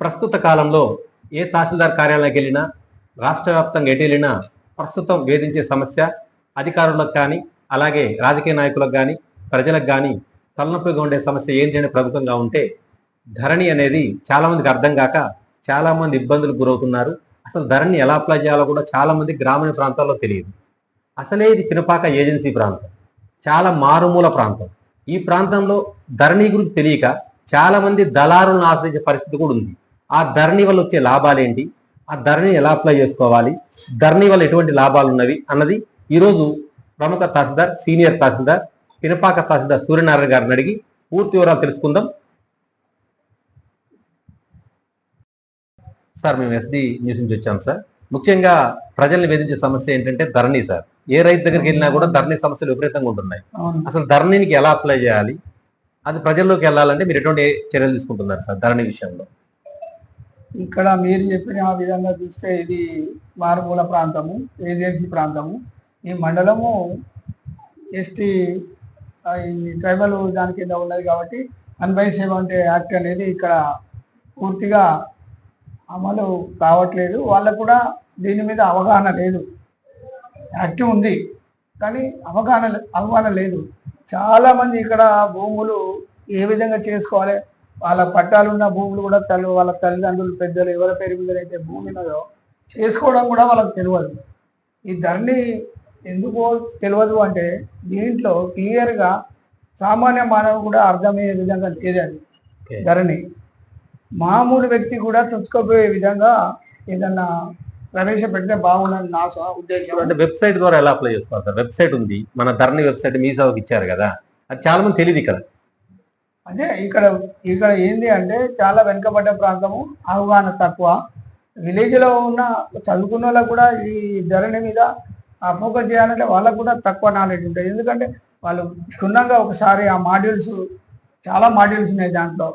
ప్రస్తుత కాలంలో ఏ తహసీల్దార్ కార్యాలయానికి వెళ్ళినా, రాష్ట్ర వ్యాప్తంగా ఎటు వెళ్ళినా ప్రస్తుతం వేధించే సమస్య అధికారులకు కానీ, అలాగే రాజకీయ నాయకులకు కానీ, ప్రజలకు కానీ తలనొప్పిగా ఉండే సమస్య ఏంటి అని ప్రభుత్వంగా ఉంటే, ధరణి అనేది చాలా మందికి అర్థం కాక చాలా మంది ఇబ్బందులకు గురవుతున్నారు. అసలు ధరణి ఎలా అప్లై చేయాలో కూడా చాలా మంది గ్రామీణ ప్రాంతాల్లో తెలియదు. అసలే ఇది పినపాక ఏజెన్సీ ప్రాంతం, చాలా మారుమూల ప్రాంతం. ఈ ప్రాంతంలో ధరణి గురించి తెలియక చాలా మంది దళారులను ఆశ్రయించే పరిస్థితి కూడా ఉంది. ఆ ధరణి వల్ల వచ్చే లాభాలు ఏంటి, ఆ ధరణి ఎలా అప్లై చేసుకోవాలి, ధరణి వల్ల ఎటువంటి లాభాలు ఉన్నవి అన్నది ఈరోజు ప్రముఖ తహసీల్దార్, సీనియర్ తహసీల్దార్, పినపాక తహసీల్దార్ సూర్యనారాయణ గారిని అడిగి పూర్తి వివరాలు తెలుసుకుందాం. సార్, మేము ఎస్డి న్యూస్ నుంచి వచ్చాం సార్. ముఖ్యంగా ప్రజల్ని వేధించే సమస్య ఏంటంటే ధరణి సార్. ఏ రైతు దగ్గరికి వెళ్ళినా కూడా ధరణి సమస్యలు విపరీతంగా ఉంటున్నాయి. అసలు ధరణికి ఎలా అప్లై చేయాలి, అది ప్రజల్లోకి వెళ్ళాలంటే మీరు ఎటువంటి చర్యలు తీసుకుంటున్నారు సార్ ధరణి విషయంలో? ఇక్కడ మీరు చెప్పిన ఆ విధంగా చూస్తే ఇది మారుమూల ప్రాంతము, ఏజెన్సీ ప్రాంతము. ఈ మండలము ఎస్టీ ట్రైబల్ దాని కింద ఉన్నది కాబట్టి 1/70 యాక్ట్ అనేది ఇక్కడ పూర్తిగా అమలు కావట్లేదు. వాళ్ళకు కూడా దీని మీద అవగాహన లేదు. యాక్ట్ ఉంది కానీ అవగాహన లేదు. చాలామంది ఇక్కడ భూములు ఏ విధంగా చేసుకోవాలి, వాళ్ళ పట్టాలు ఉన్న భూములు కూడా వాళ్ళ తల్లిదండ్రులు పెద్దలు ఎవరి పేరు మీద అయితే భూమి ఉన్నదో చేసుకోవడం కూడా వాళ్ళకి తెలియదు. ఈ ధరణి ఎందుకో తెలియదు అంటే దీంట్లో క్లియర్గా సామాన్య మానవుడు కూడా అర్థమయ్యే విధంగా లేదని. ధరణి మామూలు వ్యక్తి కూడా చొచ్చుకోపోయే విధంగా ఏదన్నా ప్రవేశపెడితే బాగుందని నా ఉద్దేశం. అంటే వెబ్సైట్ ద్వారా ఎలా అప్లై చేసుకోవాలి సార్? వెబ్సైట్ ఉంది, మన ధరణి వెబ్సైట్ మీ సేవకి ఇచ్చారు కదా, అది చాలా మంది తెలియదు ఇక్కడ. అదే ఇక్కడ ఏంది అంటే చాలా వెనుకబడ్డ ప్రాంతము, అవగాహన తక్కువ. విలేజ్లో ఉన్న చదువుకున్న వాళ్ళకు కూడా ఈ ధరణి మీద ఫోకస్ చేయాలంటే వాళ్ళకు కూడా తక్కువ నాలెడ్జ్ ఉంటుంది. ఎందుకంటే వాళ్ళు క్షుణ్ణంగా ఒకసారి ఆ మాడ్యూల్స్, చాలా మాడ్యూల్స్ ఉన్నాయి. దాంట్లో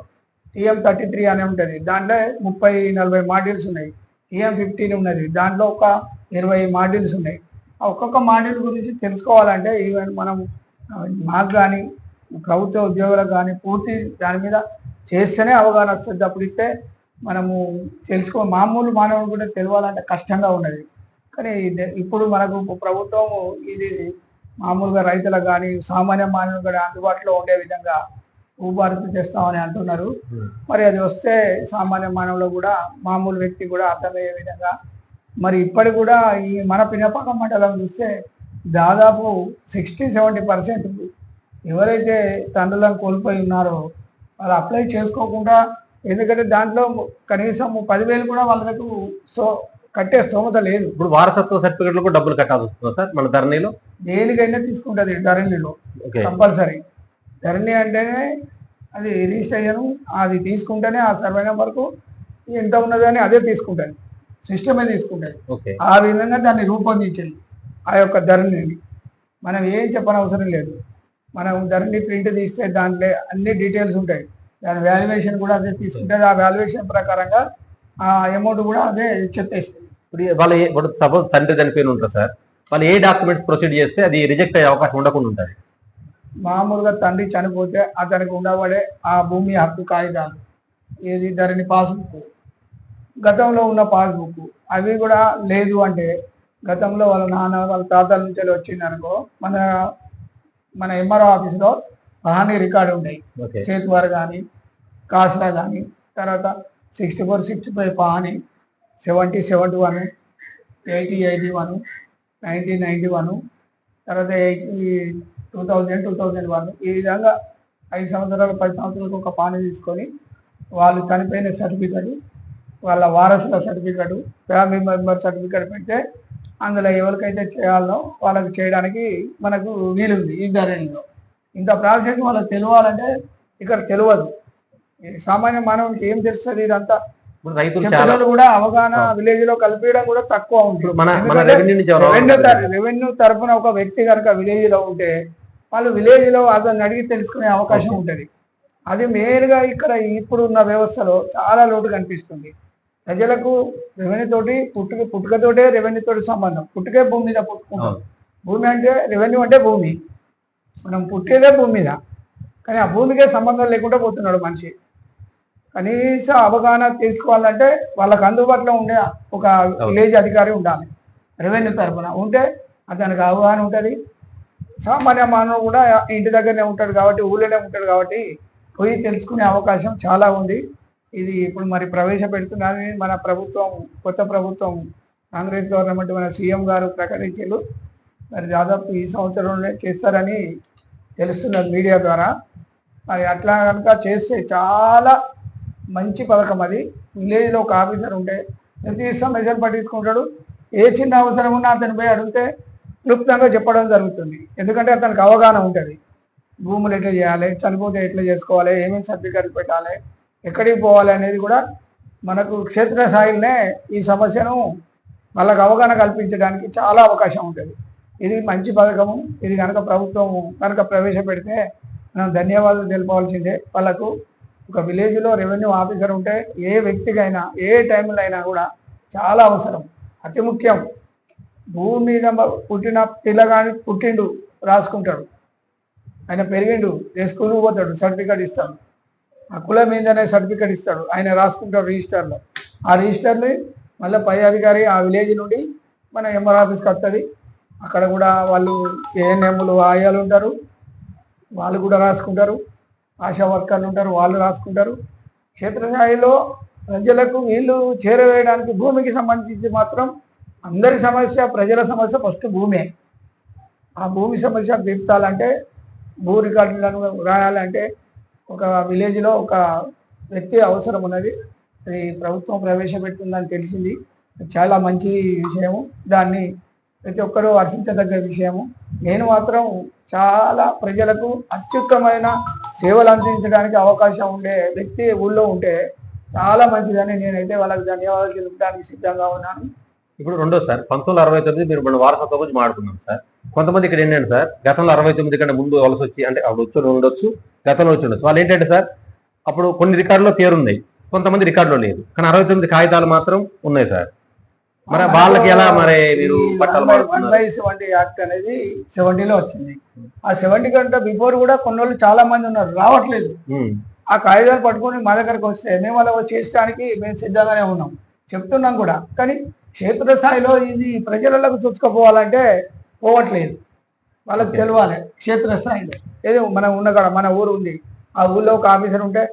TM33 అని ఉంటుంది, దాంట్లో 30-40 మాడ్యూల్స్ ఉన్నాయి. TM15 ఉన్నది, దాంట్లో ఒక 20 మాడ్యూల్స్ ఉన్నాయి. ఆ ఒక్కొక్క మాడ్యూల్ గురించి తెలుసుకోవాలంటే ఈవెన్ మనం మాకు కానీ ప్రభుత్వ ఉద్యోగులకు కానీ పూర్తి దాని మీద చేస్తేనే అవగాహన వస్తుంది. అప్పుడు ఇస్తే మనము మామూలు మానవుడు కూడా తెలియాలంటే కష్టంగా ఉన్నది. కానీ ఇప్పుడు మనకు ప్రభుత్వం ఇది మామూలుగా రైతులకు కానీ సామాన్య మానవులు కూడా అందుబాటులో ఉండే విధంగా భూభారతి చేస్తామని అంటున్నారు. మరి అది వస్తే సామాన్య మానవులు కూడా, మామూలు వ్యక్తి కూడా అర్థమయ్యే విధంగా. మరి ఇప్పటికి కూడా ఈ మన పినపాక మండలం చూస్తే దాదాపు 60-70% ఎవరైతే తండ్రులను కోల్పోయి ఉన్నారో వాళ్ళు అప్లై చేసుకోకుండా, ఎందుకంటే దాంట్లో కనీసం 10,000 కూడా వాళ్ళ దగ్గర కట్టే స్తోమత లేదు. ఇప్పుడు వారసత్వ సర్టిఫికెట్లు కూడా డబ్బులు కట్టాల్సి వస్తుంది సార్ మన ధరణిలో? దేనికైనా తీసుకుంటుంది ధరణిలో కంపల్సరీ. ధరణి అంటేనే అది రిజిస్ట్రేషన్, అది తీసుకుంటేనే ఆ సర్వే నెంబర్కు ఎంత ఉన్నదని అదే తీసుకుంటుంది, సిస్టమే తీసుకుంటుంది. ఆ విధంగా దాన్ని రూపొందించింది ఆ యొక్క ధరణిని. మనం ఏం చెప్పనవసరం లేదు. మనం ధరణి ప్రింట్ తీస్తే దాంట్లో అన్ని డీటెయిల్స్ ఉంటాయి. దాని వాల్యుయేషన్ కూడా అదే తీసుకుంటుంది. ఆ వాల్యుయేషన్ ప్రకారంగా ఆ అమౌంట్ కూడా అదే చెప్పేస్తుంది. ఇప్పుడు సపోజ్ తండ్రి చనిపోయిన ఉంటారు సార్, వాళ్ళు ఏ డాక్యుమెంట్స్ ప్రొసీడ్ చేస్తే అది రిజెక్ట్ అయ్యే అవకాశం ఉండకుండా ఉంటుంది? మామూలుగా తండ్రి చనిపోతే అతనికి ఉండబడే ఆ భూమి హక్కు కాగితాలు, ఏది ధరణి పాస్బుక్, గతంలో ఉన్న పాస్బుక్, అవి కూడా లేదు అంటే గతంలో వాళ్ళ నాన్న వాళ్ళ తాతల నుంచి వచ్చింది అనుకో, మన ఎంఆర్ఓ ఆఫీస్లో హాని రికార్డు ఉంటాయి. చేతివారు కానీ, కాసులా కానీ, తర్వాత 64-65 పహాని, 70-71, 80-81, 1991, తర్వాత 2000-2001, ఈ విధంగా 5 సంవత్సరాలు 10 సంవత్సరాలకు ఒక పాని తీసుకొని వాళ్ళు చనిపోయిన సర్టిఫికెట్, వాళ్ళ వారసుల సర్టిఫికెట్, ఫ్యామిలీ మెంబర్ సర్టిఫికెట్ పెడితే అందులో ఎవరికైతే చేయాలో వాళ్ళకి చేయడానికి మనకు వీలుంది. ఈ ధరణిలో ఇంత ప్రాసెస్ వాళ్ళకి తెలియాలంటే ఇక్కడ తెలియదు. సామాన్య మానవునికి ఏం తెలుస్తుంది ఇదంతా? రైతులు కూడా అవగాహన విలేజ్ లో కల్పించడం కూడా తక్కువ ఉంటుంది. రెవెన్యూ తరఫున ఒక వ్యక్తి కనుక విలేజ్ లో ఉంటే వాళ్ళు విలేజ్ లో అతన్ని అడిగి తెలుసుకునే అవకాశం ఉంటుంది. అది మెయిన్ గా ఇక్కడ ఇప్పుడున్న వ్యవస్థలో చాలా లోటు కనిపిస్తుంది. ప్రజలకు రెవెన్యూ తోటి పుట్టుకతోటే రెవెన్యూ తోటి సంబంధం. పుట్టుకే భూమి మీద పుట్టుకుంటాం. భూమి అంటే రెవెన్యూ అంటే భూమి, మనం పుట్టేదే భూమి మీద. కానీ ఆ భూమికే సంబంధం లేకుండా పోతున్నాడు మనిషి. కనీస అవగాహన తీర్చుకోవాలంటే వాళ్ళకి అందుబాటులో ఉండే ఒక విలేజ్ అధికారి ఉండాలి రెవెన్యూ తరఫున. ఉంటే అతనికి అవగాహన ఉంటుంది. సామాన్య మానవుడు కూడా ఇంటి దగ్గరనే ఉంటాడు కాబట్టి, ఊళ్ళోనే ఉంటాడు కాబట్టి పోయి తెలుసుకునే అవకాశం చాలా ఉంది. ఇది ఇప్పుడు మరి ప్రవేశపెడుతున్నారని మన ప్రభుత్వం, కొత్త ప్రభుత్వం, కాంగ్రెస్ గవర్నమెంట్, మన సీఎం గారు ప్రకటించారు. మరి దాదాపు ఈ సంవత్సరంలోనే చేస్తారని తెలుస్తున్నది మీడియా ద్వారా. మరి అట్లా కనుక చేస్తే చాలా మంచి పథకం అది. విలేజ్లో ఒక ఆఫీసర్ ఉంటే ప్రతి సమస్యలు పట్టించుకుంటాడు. ఏ చిన్న అవసరం ఉన్నా అతను పోయి అడిగితే క్లుప్తంగా చెప్పడం జరుగుతుంది. ఎందుకంటే అతనికి అవగాహన ఉంటుంది. భూములు ఎట్లా చేయాలి, చనిపోతే ఎట్లా చేసుకోవాలి, ఏమేమి సర్టిఫికెట్లు పెట్టాలి, ఎక్కడికి పోవాలి అనేది కూడా మనకు క్షేత్రస్థాయిలోనే ఈ సమస్యను వాళ్ళకు అవగాహన కల్పించడానికి చాలా అవకాశం ఉంటుంది. ఇది మంచి పథకము. ఇది కనుక ప్రభుత్వం కనుక ప్రవేశపెడితే మనం ధన్యవాదాలు తెలపవలసిందే. వాళ్ళకు ఒక విలేజ్లో రెవెన్యూ ఆఫీసర్ ఉంటే ఏ వ్యక్తికైనా ఏ టైంలో అయినా కూడా చాలా అవసరం, అతి ముఖ్యం. భూమి మీద పుట్టిన పిల్లగాని పుట్టిండు రాసుకుంటాడు, ఆయన పెరిగిండు, ఏ స్కూల్కి పోతాడు, సర్టిఫికేట్ ఇస్తాడు, ఆ కులం మీదనే సర్టిఫికేట్ ఇస్తాడు, ఆయన రాసుకుంటాడు రిజిస్టర్లో. ఆ రిజిస్టర్ని మళ్ళీ పై అధికారి ఆ విలేజ్ నుండి మన ఎంఆర్ ఆఫీస్కి వస్తుంది. అక్కడ కూడా వాళ్ళు ఏఎన్ఎంలు ఆయాలు ఉంటారు, వాళ్ళు కూడా రాసుకుంటారు. ఆశా వర్కర్లు ఉంటారు, వాళ్ళు రాసుకుంటారు. క్షేత్రస్థాయిలో ప్రజలకు వీళ్ళు చేరవేయడానికి భూమికి సంబంధించి మాత్రం అందరి సమస్య, ప్రజల సమస్య ఫస్ట్ భూమే. ఆ భూమి సమస్య తీర్చాలంటే, భూ రికార్డులను రాయాలంటే ఒక విలేజ్లో ఒక వ్యక్తి అవసరం ఉన్నది. అది ప్రభుత్వం ప్రవేశపెట్టిందని తెలిసింది. చాలా మంచి విషయము. దాన్ని ప్రతి ఒక్కరూ హర్షించదగ్గ విషయము. నేను మాత్రం చాలా ప్రజలకు అత్యుత్తమైన సేవలు అందించడానికి అవకాశం ఉండే వ్యక్తి ఊళ్ళో ఉంటే చాలా మంచిదని నేనైతే వాళ్ళకి ధన్యవాదాలు తెలుపడానికి సిద్ధంగా ఉన్నాను. ఇప్పుడు రెండోసారి 1969 మీరు మన వారసత్వం గురించి మాట్లాడుతున్నాం సార్. కొంతమంది ఇక్కడ ఏంటంటే సార్, గతంలో 69 కంటే ముందు వలస వచ్చి, అంటే అప్పుడు వచ్చి ఉండొచ్చు, గతంలో వచ్చి ఉండొచ్చు. వాళ్ళు ఏంటంటే సార్, అప్పుడు కొన్ని రికార్డులో పేరున్నాయి, కొంతమంది రికార్డులో లేదు, కానీ 69 కాగితాలు మాత్రం ఉన్నాయి సార్. మరి వాళ్ళకి ఎలా మరి మీరు బట్టలు 1/70 యాక్ట్ అనేది 70లో వచ్చింది. ఆ 70 కంటే బిఫోర్ కూడా కొన్ని వాళ్ళు చాలా మంది ఉన్నారు, రావట్లేదు. ఆ కాగితాలు పట్టుకొని మా దగ్గరకు వస్తే మేము అలా చేయడానికి మేము సిద్ధంగానే ఉన్నాం, చెప్తున్నాం కూడా. కానీ క్షేత్రస్థాయిలో ఇది ప్రజలకు చూసుకుపోవాలంటే పోవట్లేదు. వాళ్ళకి తెలియాలి క్షేత్రస్థాయిలో. ఏదో మనం ఉన్న కాడ మన ఊరు ఉంది, ఆ ఊళ్ళో ఒక ఆఫీసర్ ఉంటే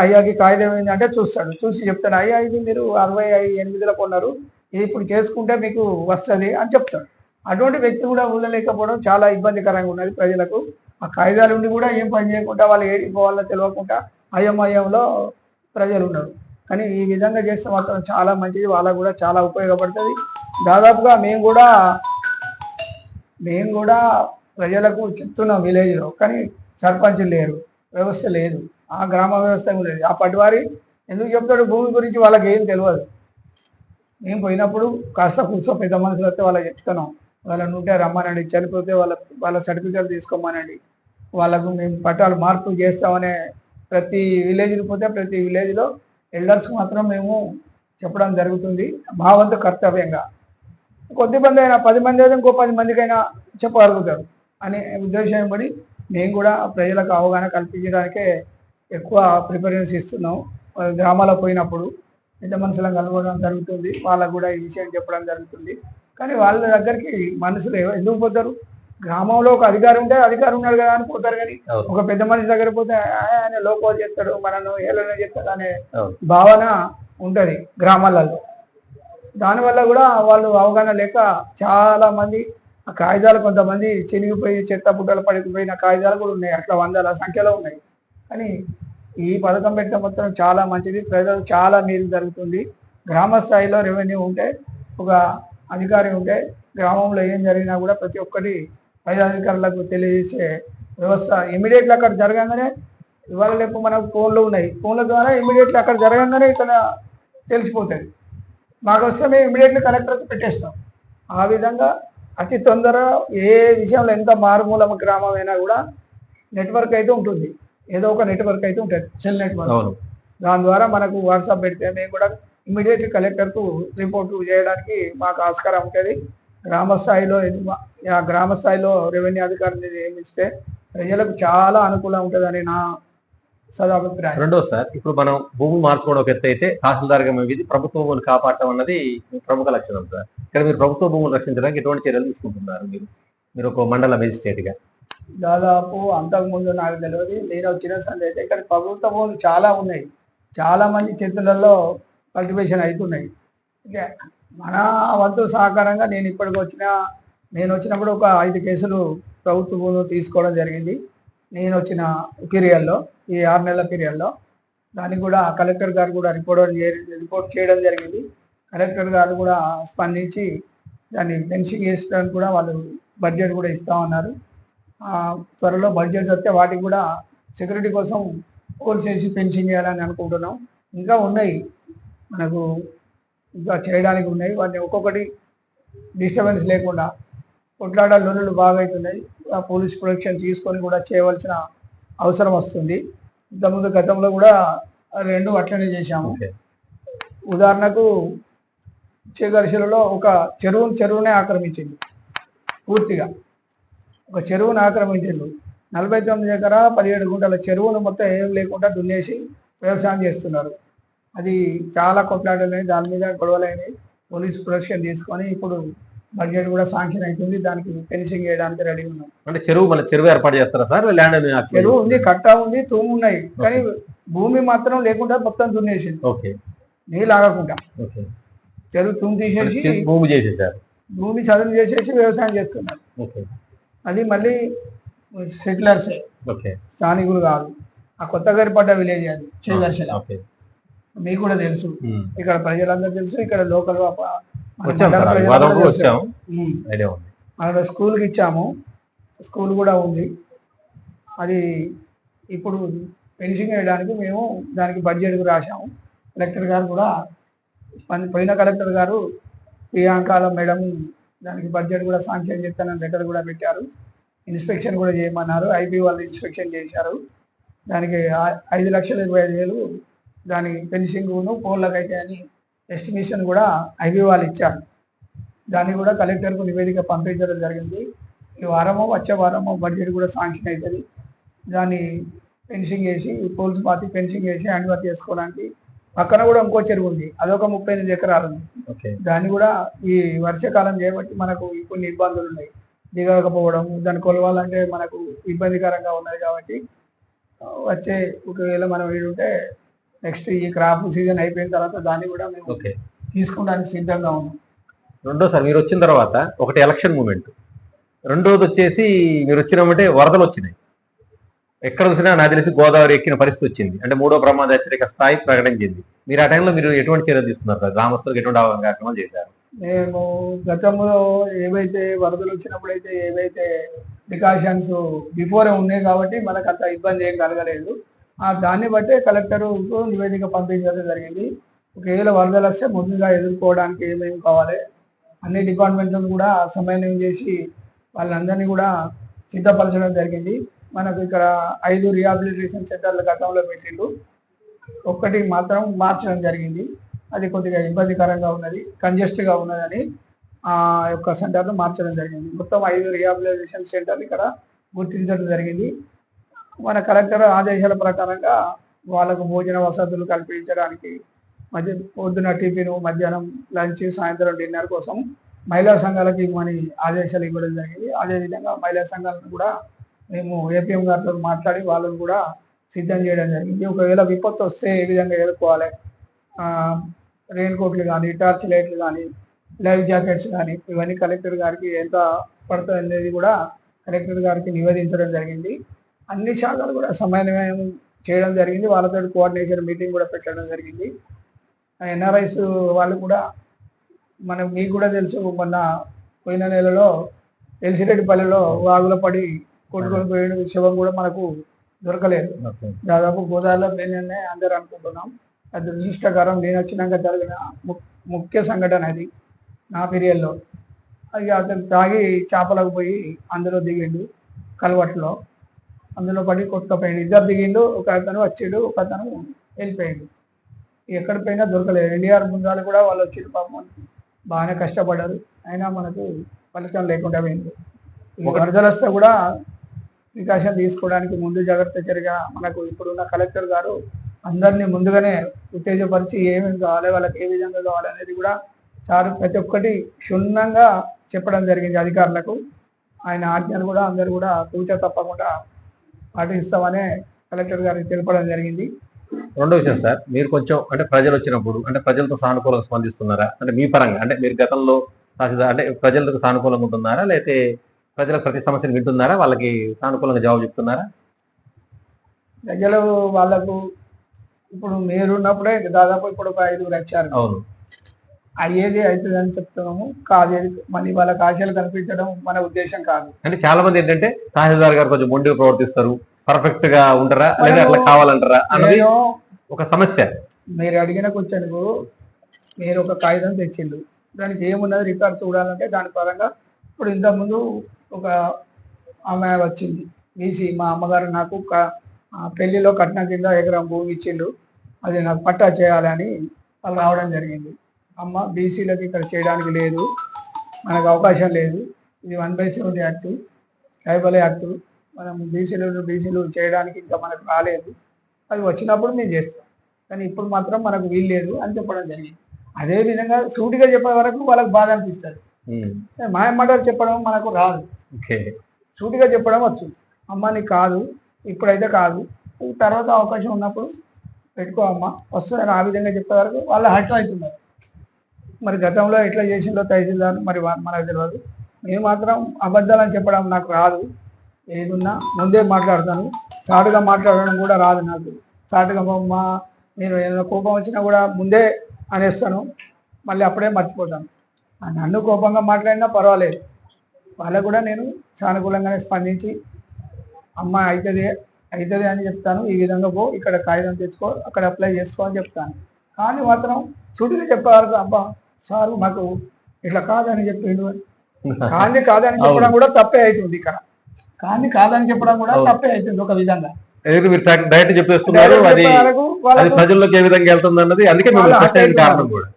అయ్యాకి కాగితం ఏంటి అంటే చూస్తాడు, చూసి చెప్తాడు, అయ్యా ఇది మీరు 68లో కొన్నారు, ఇది ఇప్పుడు చేసుకుంటే మీకు వస్తుంది అని చెప్తాడు. అటువంటి వ్యక్తి కూడా ఊళ్ళో లేకపోవడం చాలా ఇబ్బందికరంగా ఉన్నది ప్రజలకు. ఆ కాగితాలు ఉండి కూడా ఏం పని చేయకుండా వాళ్ళు ఏడికి పోవాలో తెలియకుండా అయోమయంలో ప్రజలు ఉన్నారు. కానీ ఈ విధంగా చేస్తే మాత్రం చాలా మంచిది, వాళ్ళకు కూడా చాలా ఉపయోగపడుతుంది. దాదాపుగా మేము కూడా ప్రజలకు చెప్తున్నాం విలేజ్లో, కానీ సర్పంచ్ లేరు, వ్యవస్థ లేదు, ఆ గ్రామ వ్యవస్థ లేదు. ఆ పటివారి ఎందుకు చెప్తాడు భూమి గురించి, వాళ్ళకి ఏం తెలియదు. మేము పోయినప్పుడు కాస్త కూర్చో పెద్ద మనుషులు వస్తే వాళ్ళకి చెప్తున్నాం, వాళ్ళని ఉంటే రమ్మనండి, చనిపోతే వాళ్ళ సర్టిఫికేట్ తీసుకోమనండి, వాళ్ళకు మేము పట్టాలు మార్పు చేస్తామనే ప్రతి విలేజ్కి పోతే ప్రతి విలేజ్లో ఎల్డర్స్ మాత్రం మేము చెప్పడం జరుగుతుంది, మా వంతు కర్తవ్యంగా. కొద్దిమంది అయినా 10 మంది అయితే ఇంకో 10 మందికైనా చెప్పగలుగుతారు అనే ఉద్దేశం పడి మేము కూడా ప్రజలకు అవగాహన కల్పించడానికే ఎక్కువ ప్రిఫరెన్స్ ఇస్తున్నాం. గ్రామాలకు పోయినప్పుడు పెద్ద మనుషులను కనుగొనడం జరుగుతుంది, వాళ్ళకు కూడా ఈ విషయం చెప్పడం జరుగుతుంది. కానీ వాళ్ళ దగ్గరికి మనుషులు ఎందుకు పోతారు? గ్రామంలో ఒక అధికారి ఉంటే అధికారి ఉన్నాడు కదా అని పోతారు. కానీ ఒక పెద్ద మనిషి దగ్గర పోతే ఆయన లోపల చేస్తాడు, మనను ఏలన చేస్తాడు అనే భావన ఉంటుంది గ్రామాలలో. దానివల్ల కూడా వాళ్ళు అవగాహన లేక చాలా మంది ఆ కాగితాలు, కొంతమంది చినిగిపోయి చెత్త బుట్టలు పడిపోయిన కాగితాలు కూడా ఉన్నాయి, అట్లా 100ల సంఖ్యలో ఉన్నాయి. కానీ ఈ పథకం పెట్టడం మొత్తం చాలా మంచిది, ప్రజలు చాలా మేలు జరుగుతుంది. గ్రామ స్థాయిలో రెవెన్యూ ఉంటే, ఒక అధికారి ఉంటే గ్రామంలో ఏం జరిగినా కూడా ప్రతి ఒక్కటి పై అధికారులకు తెలియజేసే వ్యవస్థ ఇమీడియట్లీ అక్కడ జరగంగానే, ఇవాళ రేపు మనకు ఫోన్లు ఉన్నాయి, ఫోన్ల ద్వారా ఇమీడియట్లీ అక్కడ జరగంగానే ఇక్కడ తెలిసిపోతుంది. మాకు వస్తే మేము ఇమీడియట్లీ కలెక్టర్కి పెట్టేస్తాం. ఆ విధంగా అతి తొందర ఏ విషయంలో ఎంత మారుమూల గ్రామం అయినా కూడా నెట్వర్క్ అయితే ఉంటుంది, ఏదో ఒక నెట్వర్క్ అయితే ఉంటుంది, సెల్ నెట్వర్క్. దాని ద్వారా మనకు వాట్సాప్ పెడితే మేము కూడా ఇమీడియట్లీ కలెక్టర్కు రిపోర్ట్ చేయడానికి మాకు ఆస్కారం ఉంటుంది. గ్రామ స్థాయిలో రెవెన్యూ అధికారిని నియమిస్తే ప్రజలకు చాలా అనుకూలంగా ఉంటుందని నా సదాభిప్రాయం. రెండోది సార్, ఇప్పుడు మనం భూములు మార్చుకోవడం ఒక ఎత్తు అయితే, తహసీల్దార్గా ఇది ప్రభుత్వ భూములు కాపాడటం అన్నది మీ ప్రముఖ లక్షణం సార్. ఇక్కడ మీరు ప్రభుత్వ భూములు రక్షించడానికి ఎటువంటి చర్యలు తీసుకుంటున్నారు? మీరు ఒక మండల మేజిస్ట్రేట్ గా. దాదాపు అంతకుముందు నాకు తెలియదు, నేను వచ్చిన సంది అయితే ఇక్కడ ప్రభుత్వ భూములు చాలా ఉన్నాయి. చాలా మంది చేతులలో కల్టివేషన్ అవుతున్నాయి. అంటే మన వంతు సహకారంగా నేను వచ్చినప్పుడు ఒక 5 కేసులు ప్రభుత్వ భూములు తీసుకోవడం జరిగింది. నేను వచ్చిన పీరియడ్లో, ఈ 6 నెలల పీరియడ్లో. దానికి కూడా కలెక్టర్ గారు కూడా రిపోర్ట్ చేయడం జరిగింది. కలెక్టర్ గారు కూడా స్పందించి దాన్ని ఫెన్సింగ్ వేసడానికి కూడా వాళ్ళు బడ్జెట్ కూడా ఇస్తా ఉన్నారు. త్వరలో బడ్జెట్ వస్తే వాటికి కూడా సెక్యూరిటీ కోసం పోల్స్ వేసి ఫెన్సింగ్ చేయాలని అనుకుంటున్నాం. ఇంకా ఉన్నాయి, మనకు ఇంకా చేయడానికి ఉన్నాయి. వాటిని ఒక్కొక్కటి డిస్టర్బెన్స్ లేకుండా, కొట్లాట లొల్లులు బాగా అవుతున్నాయి. ఆ పోలీస్ ప్రొటెక్షన్ తీసుకొని కూడా చేయవలసిన అవసరం వస్తుంది. ఇంతకుముందు గతంలో కూడా 2 అట్లనే చేశాము. ఉదాహరణకు చేగర్శిలలో ఒక చెరువునే ఆక్రమించింది. పూర్తిగా ఒక చెరువును ఆక్రమించిండు. 49 ఎకరాల 17 గుంటల చెరువును మొత్తం ఏం లేకుండా దున్నేసి వ్యవసాయం చేస్తున్నారు. అది చాలా కొట్లాటలు, దాని మీద గొడవలైనవి. పోలీస్ ప్రొటెక్షన్ తీసుకొని ఇప్పుడు బడ్జెట్ కూడా శాంక్షన్ అవుతుంది. దానికి ఫెన్సింగ్ చేయడానికి రెడీ ఉన్నాం. అంటే చెరువు ఏర్పాటు చేస్తారా సార్? ల్యాండ్ చెరువు ఉంది, కట్ట ఉంది, తూము ఉన్నాయి, కానీ భూమి మాత్రం లేకుండా మొత్తం దున్నేసింది. ఓకే. నీళ్ళు ఆగకుండా చెరువు తూము తీసేసి భూమి చదును చేసేసి వ్యవసాయం చేస్తున్నారు. అది మళ్ళీ సెటిలర్స్, స్థానికులు కాదు. ఆ కొత్తగా ఏర్పడ్డ విలేజ్ అది చేగర్శల. మీకు కూడా తెలుసు, ఇక్కడ ప్రజలందరూ తెలుసు. ఇక్కడ లోకల్ అక్కడ స్కూల్కి ఇచ్చాము, స్కూల్ కూడా ఉంది. అది ఇప్పుడు ఫినిషింగ్ వేయడానికి మేము దానికి బడ్జెట్ రాశాము. కలెక్టర్ గారు కూడా పోయిన కలెక్టర్ గారు ప్రియాంకాల మేడం దానికి బడ్జెట్ కూడా శాంక్షన్ చేస్తానని లెటర్ కూడా పెట్టారు. ఇన్స్పెక్షన్ కూడా చేయమన్నారు. ఐబీ వాళ్ళు ఇన్స్పెక్షన్ చేశారు. దానికి 5,25,000 దానికి ఫెన్సింగ్ను పోల్లకు అయితే అని ఎస్టిమేషన్ కూడా ఐబీ వాళ్ళు ఇచ్చారు. దాన్ని కూడా కలెక్టర్కు నివేదిక పంపించడం జరిగింది. ఈ వారమో వచ్చే వారమో బడ్జెట్ కూడా శాంక్షన్ అవుతుంది. దాన్ని ఫెన్సింగ్ వేసి పోల్స్ పాతి ఫెన్సింగ్ వేసి హ్యాండ్ ఓవర్ చేసుకోవడానికి. పక్కన కూడా ఇంకో చెరువు ఉంది, అదొక 38 ఎకరాలు ఉంది. దాన్ని కూడా ఈ వర్షాకాలం చేయబట్టి మనకు కొన్ని ఇబ్బందులు ఉన్నాయి. దిగకపోవడం, దాన్ని కొలవాలంటే మనకు ఇబ్బందికరంగా ఉన్నది. కాబట్టి వచ్చే ఒకవేళ మనం వీడుంటే నెక్స్ట్ ఈ క్రాప్ సీజన్ అయిపోయిన తర్వాత దాన్ని కూడా మేము తీసుకోవడానికి సిద్ధంగా ఉన్నాం. రెండోసారి మీరు వచ్చిన తర్వాత ఒకటి ఎలక్షన్ మూమెంట్, రెండోది వచ్చేసి మీరు వచ్చినామంటే వరదలు వచ్చినాయి. ఎక్కడ చూసినా నాకు తెలిసి గోదావరి ఎక్కిన పరిస్థితి వచ్చింది. అంటే 3వ ప్రమాద హెచ్చరిక స్థాయి ప్రకటించింది. మీరు ఆ టైంలో మీరు ఎటువంటి చర్యలు తీసుకున్నారు సార్? గ్రామస్తులకు ఎటువంటి కార్యక్రమాలు చేశారు? మేము గతంలో ఏవైతే వరదలు వచ్చినప్పుడైతే ఏవైతే ప్రికాషన్స్ బిఫోరే ఉన్నాయి కాబట్టి మనకు అంత ఇబ్బంది ఏం కలగలేదు. దాన్ని బట్టే కలెక్టర్కు నివేదిక పంపించడం జరిగింది. ఒకవేళ వరదలు వస్తే ముందుగా ఎదుర్కోవడానికి ఏమేమి కావాలి అన్ని డిపార్ట్మెంట్లను కూడా సమన్వయం చేసి వాళ్ళందరినీ కూడా సిద్ధపరచడం జరిగింది. మనకు ఇక్కడ 5 రిహాబిలిటేషన్ సెంటర్లు గతంలో పెట్టిండు, ఒక్కటి మాత్రం మార్చడం జరిగింది. అది కొద్దిగా ఇబ్బందికరంగా ఉన్నది, కంజెస్ట్గా ఉన్నదని ఆ యొక్క సెంటర్ను మార్చడం జరిగింది. మొత్తం 5 రిహాబిలిటేషన్ సెంటర్లు ఇక్కడ గుర్తించడం జరిగింది. మన కలెక్టర్ ఆదేశాల ప్రకారంగా వాళ్ళకు భోజన వసతులు కల్పించడానికి పొద్దున టిఫిన్, మధ్యాహ్నం లంచ్, సాయంత్రం డిన్నర్ కోసం మహిళా సంఘాలకు ఇవ్వమని ఆదేశాలు ఇవ్వడం జరిగింది. అదేవిధంగా మహిళా సంఘాలను కూడా మేము ఏపీఎం గారితో మాట్లాడి వాళ్ళని కూడా సిద్ధం చేయడం జరిగింది. ఒకవేళ విపత్తు వస్తే ఏ విధంగా ఎదుర్కోవాలి, రెయిన్ కోట్లు కానీ, టార్చ్ లైట్లు కానీ, లైఫ్ జాకెట్స్ కానీ, ఇవన్నీ కలెక్టర్ గారికి ఎంత పడుతుంది అనేది కూడా కలెక్టర్ గారికి నివేదించడం జరిగింది. అన్ని శాఖలు కూడా సమన్వయం చేయడం జరిగింది. వాళ్ళతో కోఆర్డినేషన్ మీటింగ్ కూడా పెట్టడం జరిగింది. ఎన్ఆర్ఐస్ వాళ్ళు కూడా మీకు కూడా తెలుసు, మొన్న పోయిన నెలలో ఎల్సిరెడ్డిపల్లిలో వాగుల పడి కొట్టుకొని పోయిన శవం కూడా మనకు దొరకలేదు. దాదాపు గోదావరిలో పోయిందనే అందరూ అనుకుంటున్నాం. అది దురదృష్టకరం. నేను వచ్చినాక జరిగిన ముఖ్య సంఘటన అది నా పీరియడ్లో. అది అతను తాగి చేపలకు పోయి అందులో దిగిండు, కలవట్లో అందులో పడి కొట్టుకపోయిండు. 2 దిగిండు, ఒక అతను వచ్చిండు, ఒక అతను వెళ్ళిపోయిండు. ఎక్కడ పోయినా దొరకలేదు. ఎన్డీఆర్ బృందాలు కూడా వాళ్ళు వచ్చిండు, పాపం బాగానే కష్టపడ్డారు, అయినా మనకు ఫలితం లేకుండా పోయింది. వరదలు వస్తే కూడా ప్రికాషన్ తీసుకోవడానికి ముందు జాగ్రత్త చర్యగా మనకు ఇప్పుడున్న కలెక్టర్ గారు అందరినీ ముందుగానే ఉత్తేజపరిచి ఏమేమి కావాలి, వాళ్ళకి ఏ విధంగా కావాలి అనేది కూడా సార్ ప్రతి ఒక్కటి క్షుణ్ణంగా చెప్పడం జరిగింది అధికారులకు. ఆయన ఆజ్ఞలు కూడా అందరూ కూడా తూచా తప్పకుండా పాటిస్తామనే కలెక్టర్ గారికి తెలపడం జరిగింది. రెండో విషయం సార్, మీరు కొంచెం అంటే ప్రజలు వచ్చినప్పుడు అంటే ప్రజలతో సానుకూలంగా స్పందిస్తున్నారా? అంటే మీ పరంగా అంటే మీరు గతంలో అంటే ప్రజలకు సానుకూలంగా ఉంటున్నారా, లేకపోతే ప్రజలకు ప్రతి సమస్యను వింటున్నారా, వాళ్ళకి సానుకూలంగా జవాబు చెప్తున్నారా? ప్రజలు వాళ్ళకు ఇప్పుడు మీరున్నప్పుడే దాదాపు ఇప్పుడు ఒక 5 వచ్చారు. అవును, అయ్యేది అవుతుంది అని చెప్తున్నాము, కాదేది మళ్ళీ వాళ్ళకి ఆశలు కనిపించడం మన ఉద్దేశం కాదు. అంటే చాలా మంది ఏంటంటే తహసీల్దార్ గారు కొంచెం మొండిగా ప్రవర్తిస్తారు, పర్ఫెక్ట్ గా ఉంటారా లేదా అట్లా కావాలంటారా అన్నది ఒక సమస్య. మీరు అడిగిన క్వశ్చన్కు మీరు ఒక కాగితం తెచ్చిండు, దానికి ఏమున్నది రికార్డ్ చూడాలంటే దాని పరంగా ఇప్పుడు ఇంతకుముందు ఒక ఆమె వచ్చింది బీసీ, మా అమ్మగారు నాకు పెళ్లిలో కట్నం కింద ఎకరం భూమి ఇచ్చిండు, అది నాకు పట్టా చేయాలని వాళ్ళు రావడం జరిగింది. అమ్మ బీసీలకు ఇక్కడ చేయడానికి లేదు, మనకు అవకాశం లేదు, ఇది 1/70 యాక్ట్, ట్రైబల్ యాక్ట్, మనం బీసీలు చేయడానికి ఇంకా మనకు రాలేదు, అది వచ్చినప్పుడు మేము చేస్తాం, కానీ ఇప్పుడు మాత్రం మనకు వీలు లేదు అని చెప్పడం జరిగింది. అదేవిధంగా సూటిగా చెప్పే వరకు వాళ్ళకి బాధ అనిపిస్తుంది. మాయమాటలు చెప్పడం మనకు రాదు, సూటిగా చెప్పడం వచ్చు. అమ్మ నీకు కాదు, ఇప్పుడైతే కాదు, తర్వాత అవకాశం ఉన్నప్పుడు పెట్టుకో అమ్మ వస్తుందని ఆ విధంగా చెప్పే వరకు వాళ్ళు హర్ట్ అవుతున్నారు. మరి గతంలో ఎట్లా చేసిందో తహసీల్దార్ మరి మనకు తెలియదు. నేను మాత్రం అబద్ధాలని చెప్పడం నాకు రాదు, ఏదున్నా ముందే మాట్లాడతాను, చాటుగా మాట్లాడడం కూడా రాదు నాకు. చాటుగా నేను ఏదైనా కోపం వచ్చినా కూడా ముందే అనేస్తాను, మళ్ళీ అప్పుడే మర్చిపోతాను. నన్ను కోపంగా మాట్లాడినా పర్వాలేదు, వాళ్ళకు కూడా నేను సానుకూలంగానే స్పందించి అమ్మ అవుతుంది అని చెప్తాను, ఈ విధంగా పో, ఇక్కడ కాగితం తెచ్చుకో, అక్కడ అప్లై చేసుకో అని చెప్తాను. కానీ మాత్రం సూటిగా చెప్పేవారు అబ్బా సారు మాకు ఇట్లా కాదని చెప్పిండు, కాదని చెప్పడం కూడా తప్పే అవుతుంది. ఇక్కడ కాదని చెప్పడం కూడా తప్పే అవుతుంది ఒక విధంగా. డైరెక్ట్ చెప్పేస్తున్నారు, అది ప్రజల్లోకి ఏ విధంగా వెళ్తుంది అన్నది అందుకే కారణం కూడా.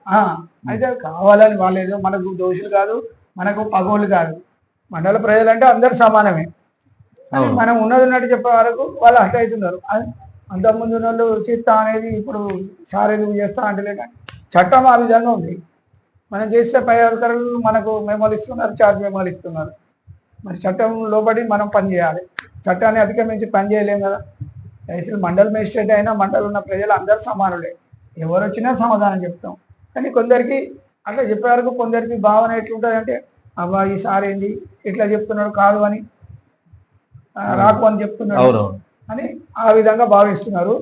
అయితే కావాలని వాళ్ళేదో మనకు దోషులు కాదు, మనకు పగోళ్ళు కాదు, మండల ప్రజలంటే అందరు సమానమే. మనం ఉన్నట్టు చెప్పే వరకు వాళ్ళు అట్ట అవుతున్నారు. అంతకుముందు వాళ్ళు చేస్తా అనేది ఇప్పుడు సార్ ఎందుకు చేస్తా అంటే చట్టం ఆ విధంగా ఉంది. మనం చేస్తే పై అధికారులు మనకు మెమోలు ఇస్తున్నారు, చార్జ్ మెమోలు ఇస్తున్నారు. మరి చట్టం లోబడి మనం పని చేయాలి, చట్టాన్ని అధిగమించి పని చేయలేము కదా. అసలు మండల మేజిస్ట్రేట్ అయినా మండలం ఉన్న ప్రజలు అందరూ సమానులే, ఎవరు వచ్చినా సమాధానం చెప్తాం. కానీ కొందరికి అట్లా చెప్పే వరకు కొందరికి భావన ఎట్లుంటుంది అంటే అబ్బా ఈసారి ఏంది ఇట్లా చెప్తున్నాడు, కాదు అని రాకు అని చెప్తున్నాడు అని ఆ విధంగా భావిస్తున్నారు.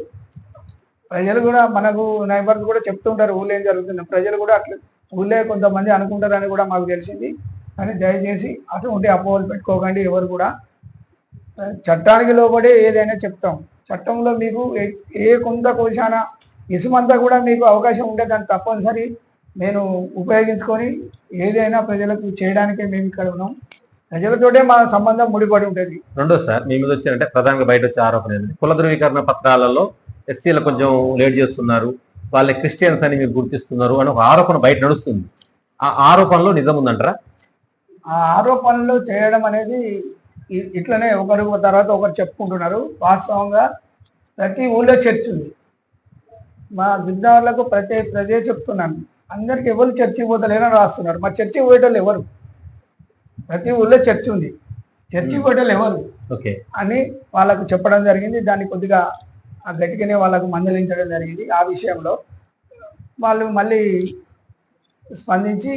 ప్రజలు కూడా మనకు నైబర్స్ కూడా చెప్తుంటారు ఊళ్ళో ఏం జరుగుతుంది, ప్రజలు కూడా అట్లా ఊళ్ళో కొంతమంది అనుకుంటారని కూడా మాకు తెలిసింది. కానీ దయచేసి అటువంటి అపోహలు పెట్టుకోకండి. ఎవరు కూడా చట్టానికి లోబడి ఏదైనా చెప్తాం. చట్టంలో మీకు ఏ కొంత కోశాన ఇసుమంతా కూడా మీకు అవకాశం ఉంటే దాన్ని తప్పనిసరి నేను ఉపయోగించుకొని ఏదైనా ప్రజలకు చేయడానికే మేము ఇక్కడ ఉన్నాం. ప్రజలతోటే మా సంబంధం ముడిపడి ఉంటుంది. రెండో సార్, మీ మీద వచ్చారంటే ప్రధానంగా బయట వచ్చే ఆరోపణ ఏంటంటే కుల ధృవీకరణ పత్రాలలో ఎస్సీలు కొంచెం లేట్ చేస్తున్నారు, వాళ్ళ క్రిస్టియన్స్ అని మీరు గుర్తిస్తున్నారు అని ఒక ఆరోపణ బయట నడుస్తుంది. ఆ ఆరోపణలో నిజం ఉందంటారా? ఆ ఆరోపణలు చేయడం అనేది ఇట్లనే ఒకరు తర్వాత ఒకరు చెప్పుకుంటున్నారు. వాస్తవంగా ప్రతి ఊళ్ళో చర్చ్ ఉంది. మా విద్యార్థులకు ప్రతి చెప్తున్నాను, అందరికి ఎవరు చర్చికి పోతలేరని రాస్తున్నారు. మా చర్చికి పోయేటోళ్ళు ఎవరు? ప్రతి ఊళ్ళో చర్చ్ ఉంది, చర్చికి పోయేటోళ్ళు ఎవరు అని వాళ్ళకు చెప్పడం జరిగింది. దాన్ని కొద్దిగా గట్టిగానే వాళ్ళకు మందలించడం జరిగింది. ఆ విషయంలో వాళ్ళు మళ్ళీ స్పందించి